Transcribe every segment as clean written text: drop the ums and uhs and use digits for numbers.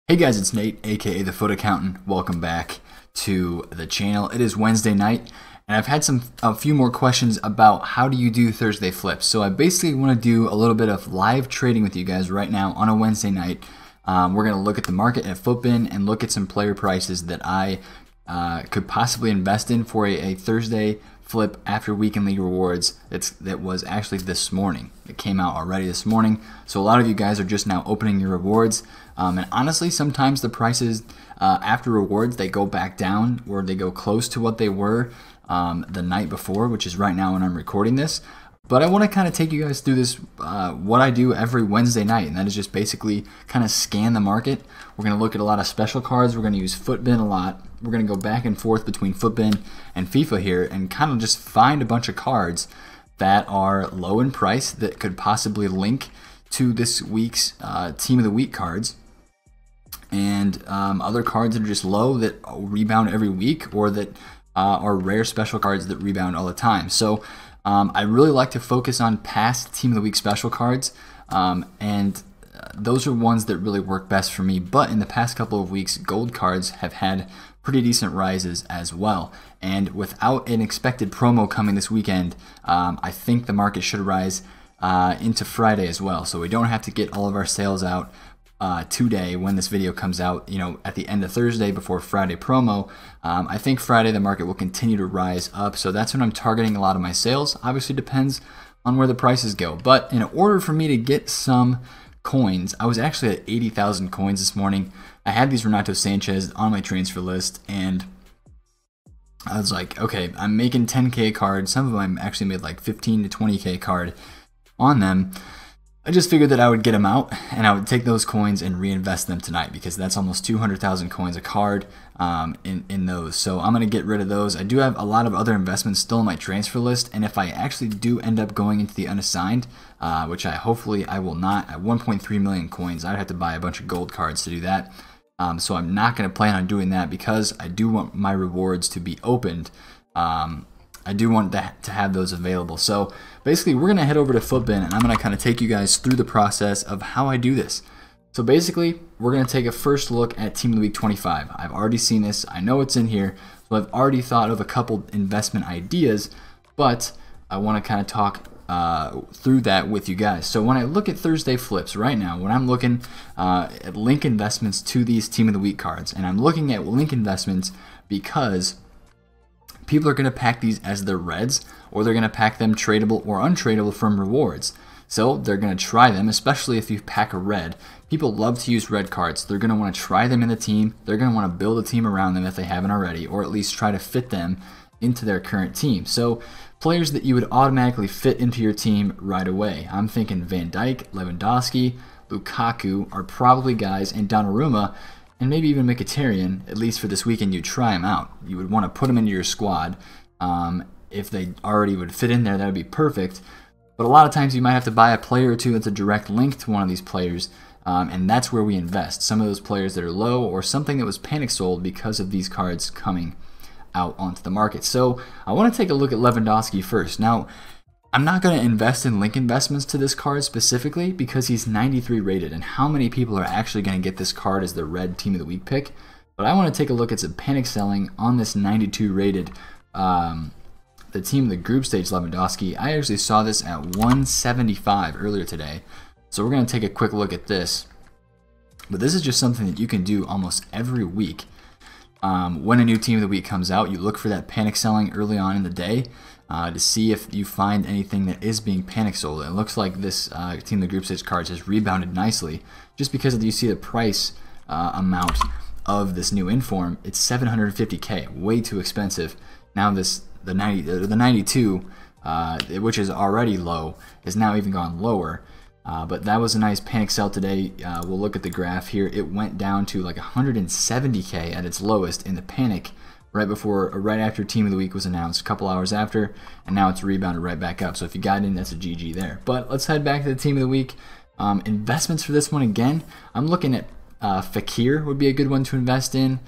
Hey guys, it's Nate, aka TheFutAccountant. Welcome back to the channel. It is Wednesday night, and I've had a few more questions about how do you do Thursday flips. So I basically want to do a little bit of live trading with you guys right now on a Wednesday night. We're going to look at the market at FutBin and look at some player prices that I could possibly invest in for a Thursday flip after weekend league rewards. That was actually this morning. It came out already this morning. So a lot of you guys are just now opening your rewards. And honestly, sometimes the prices after rewards, they go back down or they go close to what they were the night before, which is right now when I'm recording this. But I want to kind of take you guys through this, what I do every Wednesday night, and that is just basically kind of scan the market. We're going to look at a lot of special cards. We're going to use FutBin a lot. We're going to go back and forth between FutBin and FIFA here and kind of just find a bunch of cards that are low in price that could possibly link to this week's Team of the Week cards. And other cards that are just low that rebound every week, or that are rare special cards that rebound all the time. So I really like to focus on past Team of the Week special cards, and those are ones that really work best for me. But in the past couple of weeks, gold cards have had pretty decent rises as well. And without an expected promo coming this weekend, I think the market should rise into Friday as well. So we don't have to get all of our sales out today when this video comes out, at the end of Thursday before Friday promo. I think Friday the market will continue to rise up, so that's when I'm targeting a lot of my sales. Obviously depends on where the prices go, but in order for me to get some coins, I was actually at 80,000 coins this morning. I had these Renato Sanchez on my transfer list, and I was like, okay, I'm making 10K cards. Some of them I actually made like 15 to 20K card on them. I just figured that I would get them out and I would take those coins and reinvest them tonight, because that's almost 200,000 coins a card in those. So I'm going to get rid of those. I do have a lot of other investments still on my transfer list, and if I actually do end up going into the unassigned, which hopefully I will not, at 1.3 million coins, I'd have to buy a bunch of gold cards to do that. So I'm not going to plan on doing that because I do want my rewards to be opened. I do want to have those available. So basically we're going to head over to FutBin, and I'm going to kind of take you guys through the process of how I do this. So basically we're going to take a first look at Team of the Week 25. I've already seen this. I know it's in here. So I've already thought of a couple investment ideas, but I want to kind of talk through that with you guys. So when I look at Thursday flips right now, when I'm looking at link investments to these Team of the Week cards, and I'm looking at link investments because people are going to pack these as their reds, or they're going to pack them tradable or untradeable from rewards. So they're going to try them, especially if you pack a red. People love to use red cards. They're going to want to try them in the team. They're going to want to build a team around them if they haven't already, or at least try to fit them into their current team. So players that you would automatically fit into your team right away. I'm thinking Van Dijk, Lewandowski, Lukaku are probably guys, and Donnarumma, and maybe even Mkhitaryan, at least for this weekend. You try them out. You would want to put them into your squad. If they already would fit in there, that would be perfect. But a lot of times you might have to buy a player or two that's a direct link to one of these players, and that's where we invest. Some of those players that are low, or something that was panic sold because of these cards coming out onto the market. So I want to take a look at Lewandowski first. Now, I'm not going to invest in link investments to this card specifically because he's 93 rated, and how many people are actually going to get this card as their red Team of the Week pick? But I want to take a look at some panic selling on this 92 rated the Team of the Group Stage Lewandowski. I actually saw this at 175 earlier today, so we're going to take a quick look at this. But this is just something that you can do almost every week. When a new Team of the Week comes out, you look for that panic selling early on in the day to see if you find anything that is being panic sold. It looks like this Team of the Group Stage cards has rebounded nicely, just because you see the price amount of this new inform. It's 750K, way too expensive. Now the 92, which is already low, is now even gone lower. But that was a nice panic sell today. We'll look at the graph here. It went down to like 170K at its lowest in the panic right after Team of the Week was announced, a couple hours after, and now it's rebounded right back up. So if you got in, that's a GG there. But let's head back to the Team of the Week. Investments for this one again, I'm looking at Fekir would be a good one to invest in.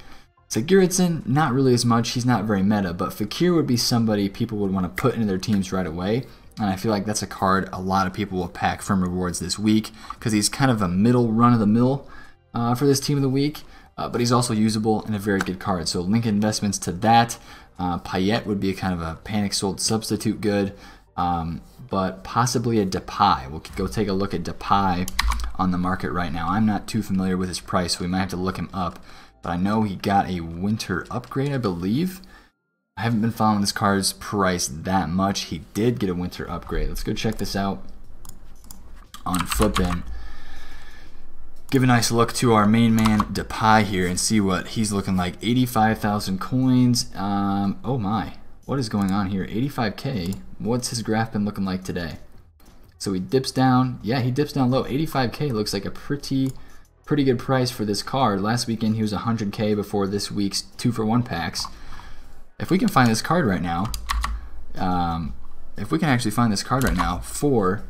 Sigurdsson, not really as much. He's not very meta, but Fekir would be somebody people would want to put into their teams right away. And I feel like that's a card a lot of people will pack from rewards this week because he's kind of a middle run-of-the-mill for this team of the week, but he's also usable and a very good card. So link investments to that. Payet would be a kind of a panic sold substitute good, but possibly a Depay. We'll go take a look at Depay on the market right now. I'm not too familiar with his price, so we might have to look him up, but I know he got a winter upgrade, I believe. I haven't been following this card's price that much. He did get a winter upgrade. Let's go check this out on FutBin. Give a nice look to our main man Depay here and see what he's looking like. 85,000 coins. Oh my, what is going on here? 85k. What's his graph been looking like today? So he dips down. Yeah, he dips down low. 85k looks like a pretty good price for this card. Last weekend he was 100k before this week's 2-for-1 packs. If we can find this card right now, if we can actually find this card right now for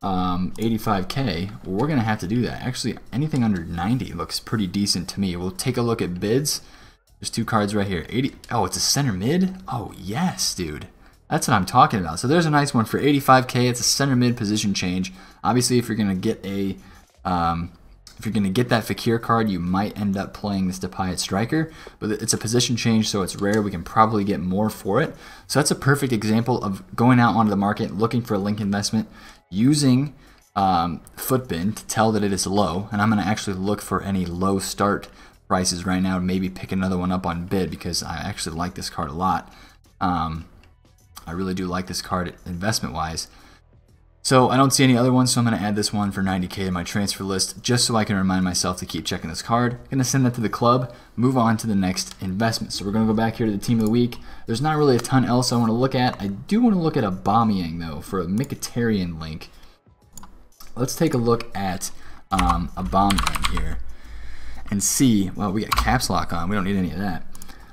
85k, well, we're gonna have to do that. Actually, anything under 90 looks pretty decent to me. We'll take a look at bids. There's two cards right here. 80. Oh, it's a center mid. Oh yes, dude. That's what I'm talking about. So there's a nice one for 85k. It's a center mid position change. Obviously, if you're gonna get a that Fakir card, you might end up playing this Depay at striker, but it's a position change, so it's rare. We can probably get more for it. So that's a perfect example of going out onto the market, looking for a link investment, using FutBin to tell that it is low, and I'm going to actually look for any low start prices right now, and maybe pick another one up on bid because I actually like this card a lot. I really do like this card investment-wise. So I don't see any other ones, so I'm going to add this one for 90k to my transfer list just so I can remind myself to keep checking this card. I'm going to send that to the club, move on to the next investment. So we're going to go back here to the team of the week. There's not really a ton else I want to look at. I do want to look at a Aubameyang though for a Mkhitaryan link. Let's take a look at Aubameyang here and see. Well, we got caps lock on. We don't need any of that.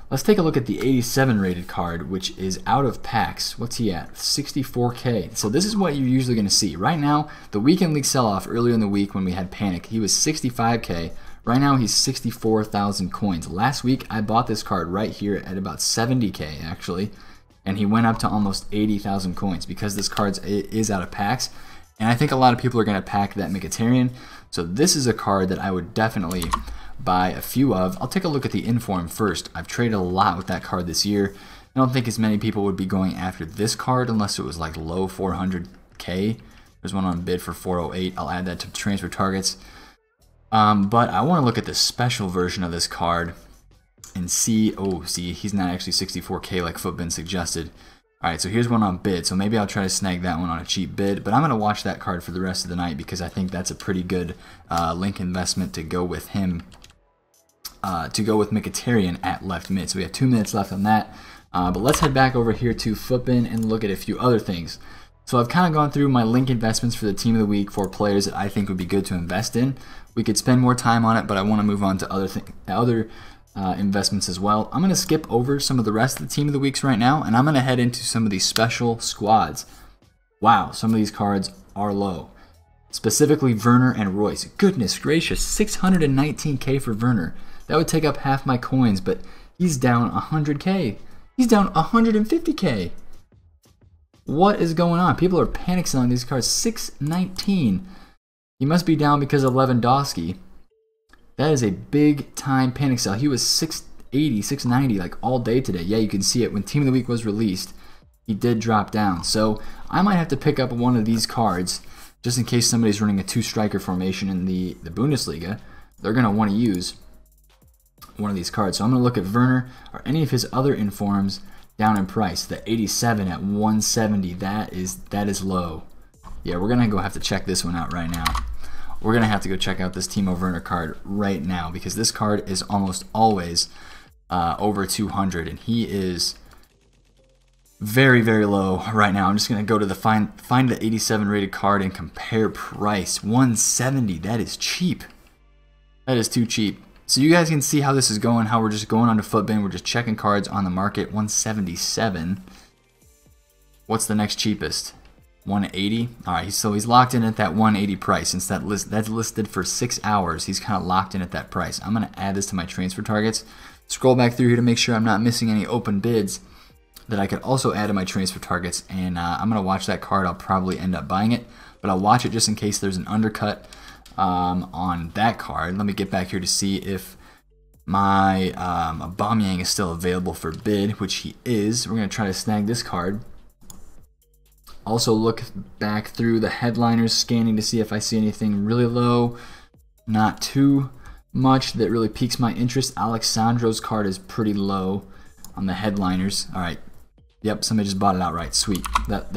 Let's take a look at the 87 rated card, which is out of packs. What's he at? 64k. So this is what you're usually going to see. Right now, the weekend league sell-off earlier in the week when we had panic, he was 65k. Right now, he's 64,000 coins. Last week, I bought this card right here at about 70k, actually, and he went up to almost 80,000 coins because this card is out of packs. And I think a lot of people are going to pack that Mkhitaryan. So this is a card that I would definitely buy a few of. I'll take a look at the inform first. I've traded a lot with that card this year. I don't think as many people would be going after this card unless it was like low 400k. There's one on bid for 408. I'll add that to transfer targets. But I want to look at the special version of this card and see. Oh, see, he's not actually 64k like FutBin suggested. Alright, so here's one on bid. So maybe I'll try to snag that one on a cheap bid. But I'm going to watch that card for the rest of the night because I think that's a pretty good link investment to go with him. To go with Mkhitaryan at left mid. So we have 2 minutes left on that. But let's head back over here to FutBin and look at a few other things. So I've kind of gone through my link investments for the team of the week for players that I think would be good to invest in. We could spend more time on it, but I want to move on to other investments as well. I'm going to skip over some of the rest of the team of the weeks right now, and I'm going to head into some of these special squads. Wow, some of these cards are low. Specifically Werner and Royce. Goodness gracious, 619k for Werner. That would take up half my coins, but he's down 100k. He's down 150k. What is going on? People are panic selling these cards. 619. He must be down because of Lewandowski. That is a big time panic sell. He was 680, 690 like all day today. Yeah, you can see it. When Team of the Week was released, he did drop down. So I might have to pick up one of these cards just in case somebody's running a 2-striker formation in the Bundesliga. They're going to want to use one of these cards. So I'm going to look at Werner or any of his other informs down in price. The 87 at 170, that is low. Yeah, we're going to go have to check this one out right now. We're going to have to go check out this Timo Werner card right now because this card is almost always over 200 and he is very, very low right now. I'm just going to go to the find the 87 rated card and compare price. 170, that is cheap. That is too cheap. So you guys can see how this is going, how we're just going onto FutBin. We're just checking cards on the market. 177. What's the next cheapest? 180. All right, so he's locked in at that 180 price. Since that's listed for 6 hours, he's kind of locked in at that price. I'm going to add this to my transfer targets. Scroll back through here to make sure I'm not missing any open bids that I could also add to my transfer targets. And I'm going to watch that card. I'll probably end up buying it, but I'll watch it just in case there's an undercut. on that card. Let me get back here to see if my Aubameyang is still available for bid, which he is. We're going to try to snag this card. Also look back through the headliners, scanning to see if I see anything really low. Not too much that really piques my interest. Alexandro's card is pretty low on the headliners. All right. Yep, somebody just bought it outright. Sweet. That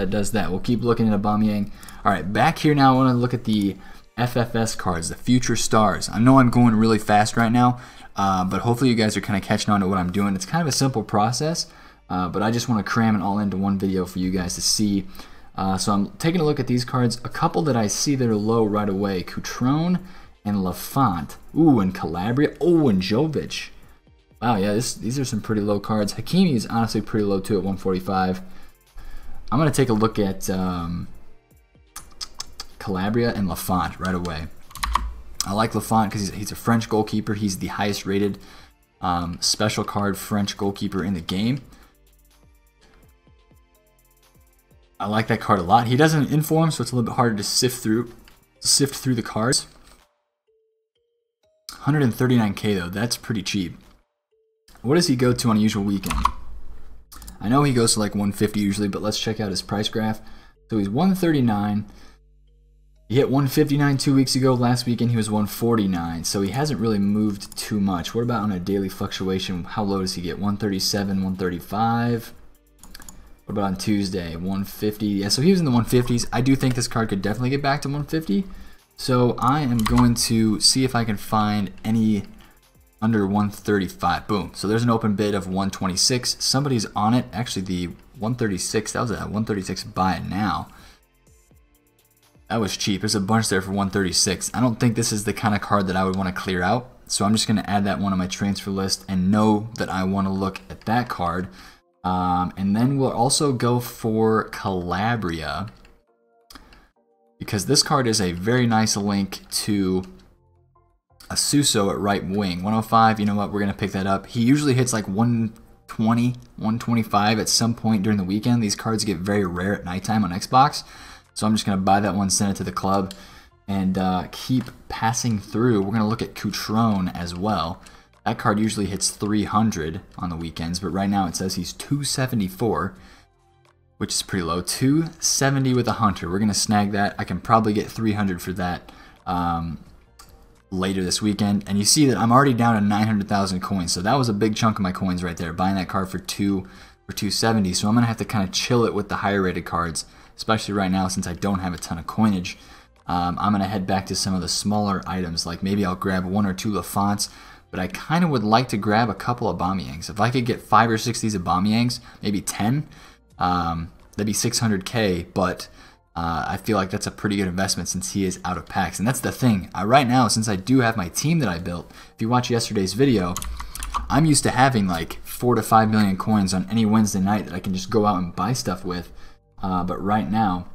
does that. We'll keep looking at Aubameyang. All right, back here now. I want to look at the FFS cards, the future stars. I know I'm going really fast right now, but hopefully you guys are kind of catching on to what I'm doing. It's kind of a simple process, but I just want to cram it all into one video for you guys to see. So I'm taking a look at these cards. A couple that I see that are low right away: Cutrone and Lafont. Ooh, and Calabria. Oh, and Jovic. Wow, yeah, these are some pretty low cards. Hakimi is honestly pretty low too at 145. I'm going to take a look at Calabria and Lafont right away. I like Lafont because he's a French goalkeeper. He's the highest rated special card French goalkeeper in the game. I like that card a lot. He doesn't inform, so it's a little bit harder to sift through the cards. 139k though, that's pretty cheap. What does he go to on a usual weekend? I know he goes to like 150 usually, but let's check out his price graph. So he's 139. He hit 159 2 weeks ago. Last weekend he was 149, so he hasn't really moved too much. What about on a daily fluctuation? How low does he get? 137, 135. What about on Tuesday? 150. Yeah, so he was in the 150s. I do think this card could definitely get back to 150. So I am going to see if I can find any under 135. Boom. So there's an open bid of 126. Somebody's on it. Actually, the 136, that was a 136 buy it now. That was cheap. There's a bunch there for 136. I don't think this is the kind of card that I would want to clear out. So I'm just going to add that one on my transfer list and know that I want to look at that card. And then we'll also go for Calabria, because this card is a very nice link to Asuso at right wing. 105, you know what, we're going to pick that up. He usually hits like 120, 125 at some point during the weekend. These cards get very rare at nighttime on Xbox. So I'm just going to buy that one, send it to the club, and keep passing through. We're going to look at Cutrone as well. That card usually hits 300 on the weekends, but right now it says he's 274, which is pretty low. 270 with a Hunter. We're going to snag that. I can probably get 300 for that later this weekend. And you see that I'm already down to 900,000 coins, so that was a big chunk of my coins right there, buying that card for 270. So I'm going to have to kind of chill it with the higher rated cards, especially right now since I don't have a ton of coinage. I'm going to head back to some of the smaller items, like maybe I'll grab 1 or 2 Lafonts, but I kind of would like to grab a couple of Aubameyangs. If I could get 5 or 6 of these Aubameyangs, maybe 10, that'd be 600k, but I feel like that's a pretty good investment since he is out of packs. And that's the thing. Right now, since I do have my team that I built, if you watch yesterday's video, I'm used to having like 4 to 5 million coins on any Wednesday night that I can just go out and buy stuff with. But right now,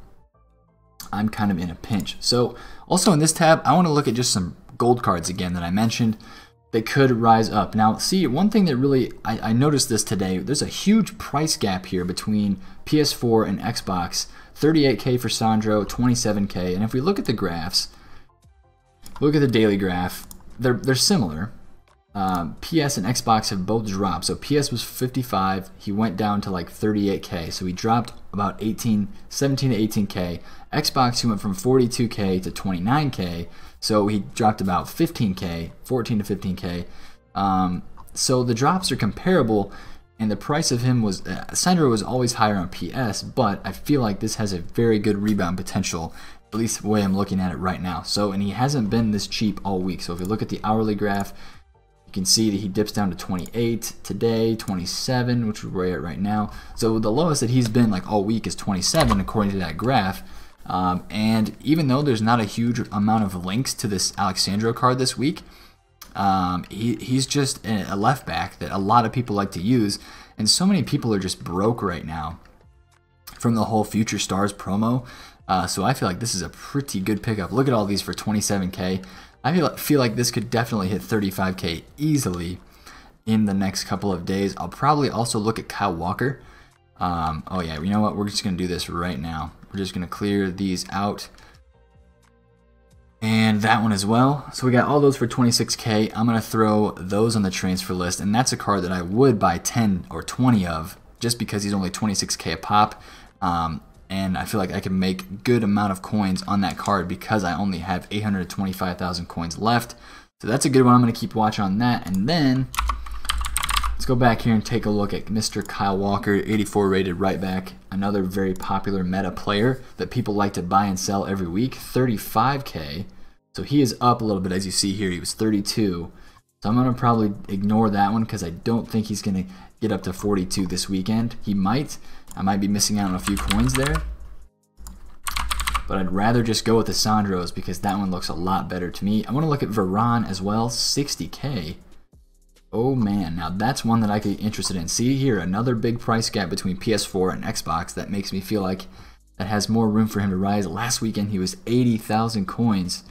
I'm kind of in a pinch. So also in this tab, I want to look at just some gold cards again that I mentioned. They could rise up. Now, see, one thing that really, I noticed this today, there's a huge price gap here between PS4 and Xbox. 38k for Sandro, 27k. And if we look at the graphs, look at the daily graph, they're similar. PS and Xbox have both dropped. So PS was 55, he went down to like 38k. So he dropped about 17 to 18k. Xbox, he went from 42k to 29k. So he dropped about 15k, 14 to 15k. So the drops are comparable, and the price of him was, Sandro was always higher on PS, but I feel like this has a very good rebound potential, at least the way I'm looking at it right now. So, and he hasn't been this cheap all week. So if you look at the hourly graph, you can see that he dips down to 28 today, 27, which is where we're at right now. So the lowest that he's been like all week is 27 according to that graph. And even though there's not a huge amount of links to this Alexandro card this week, he's just a left back that a lot of people like to use, and so many people are just broke right now from the whole Future Stars promo. So I feel like this is a pretty good pickup. Look at all these for 27k. I feel like this could definitely hit 35k easily in the next couple of days. I'll probably also look at Kyle Walker. Oh yeah, you know what? We're just gonna do this right now. We're just gonna clear these out. And that one as well. So we got all those for 26K. I'm going to throw those on the transfer list. And that's a card that I would buy 10 or 20 of just because he's only 26K a pop. And I feel like I can make good amount of coins on that card because I only have 825,000 coins left. So that's a good one. I'm going to keep watching on that. And then let's go back here and take a look at Mr. Kyle Walker, 84 rated right back. Another very popular meta player that people like to buy and sell every week. 35K. So he is up a little bit, as you see here. He was 32. So I'm going to probably ignore that one because I don't think he's going to get up to 42 this weekend. He might. I might be missing out on a few coins there. But I'd rather just go with the Sandros because that one looks a lot better to me. I want to look at Varane as well, 60K. Oh man, now that's one that I could be interested in. See here, another big price gap between PS4 and Xbox. That makes me feel like that has more room for him to rise. Last weekend he was 80,000 coins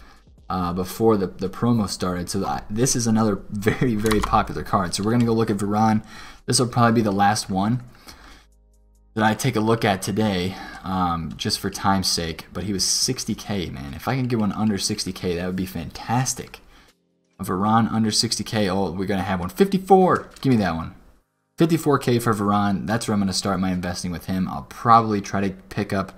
before the promo started. So this is another very, very popular card. So we're going to go look at Varane. This will probably be the last one that I take a look at today, just for time's sake. But he was 60K, man. If I can get one under 60K, that would be fantastic. A Varane under 60K. Oh, we're going to have one. 54. Give me that one. 54K for Varane. That's where I'm going to start my investing with him. I'll probably try to pick up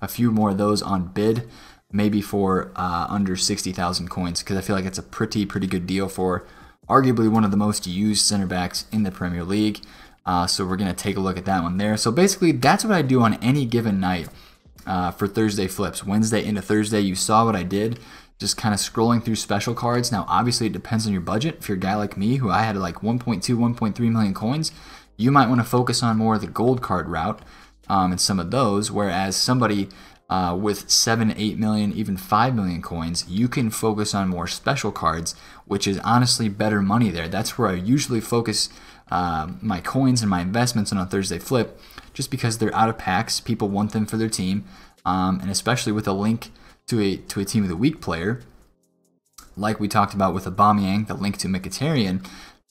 a few more of those on bid, maybe for under 60,000 coins, because I feel like it's a pretty good deal for arguably one of the most used center backs in the Premier League. So we're going to take a look at that one there. So basically, that's what I do on any given night for Thursday flips. Wednesday into Thursday, you saw what I did. Just kind of scrolling through special cards. Now, obviously, it depends on your budget. If you're a guy like me, who I had like 1.2, 1.3 million coins, you might want to focus on more of the gold card route and some of those. Whereas somebody with 7, 8 million, even 5 million coins, you can focus on more special cards, which is honestly better money there. That's where I usually focus my coins and my investments on a Thursday flip, just because they're out of packs. People want them for their team, and especially with a link to a team of the week player, like we talked about with Aubameyang, the link to Mkhitaryan,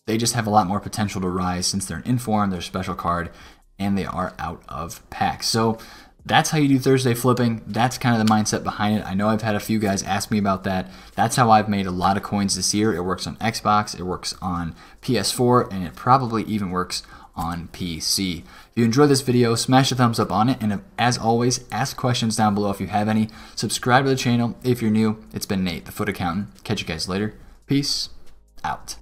they just have a lot more potential to rise since they're an inform, they're a special card, and they are out of packs. So that's how you do Thursday flipping. That's kind of the mindset behind it. I know I've had a few guys ask me about that. That's how I've made a lot of coins this year. It works on Xbox, it works on PS4, and it probably even works on PC. If you enjoyed this video, smash a thumbs up on it, and as always, ask questions down below if you have any. Subscribe to the channel if you're new. It's been Nate, the Foot Accountant. Catch you guys later. Peace out.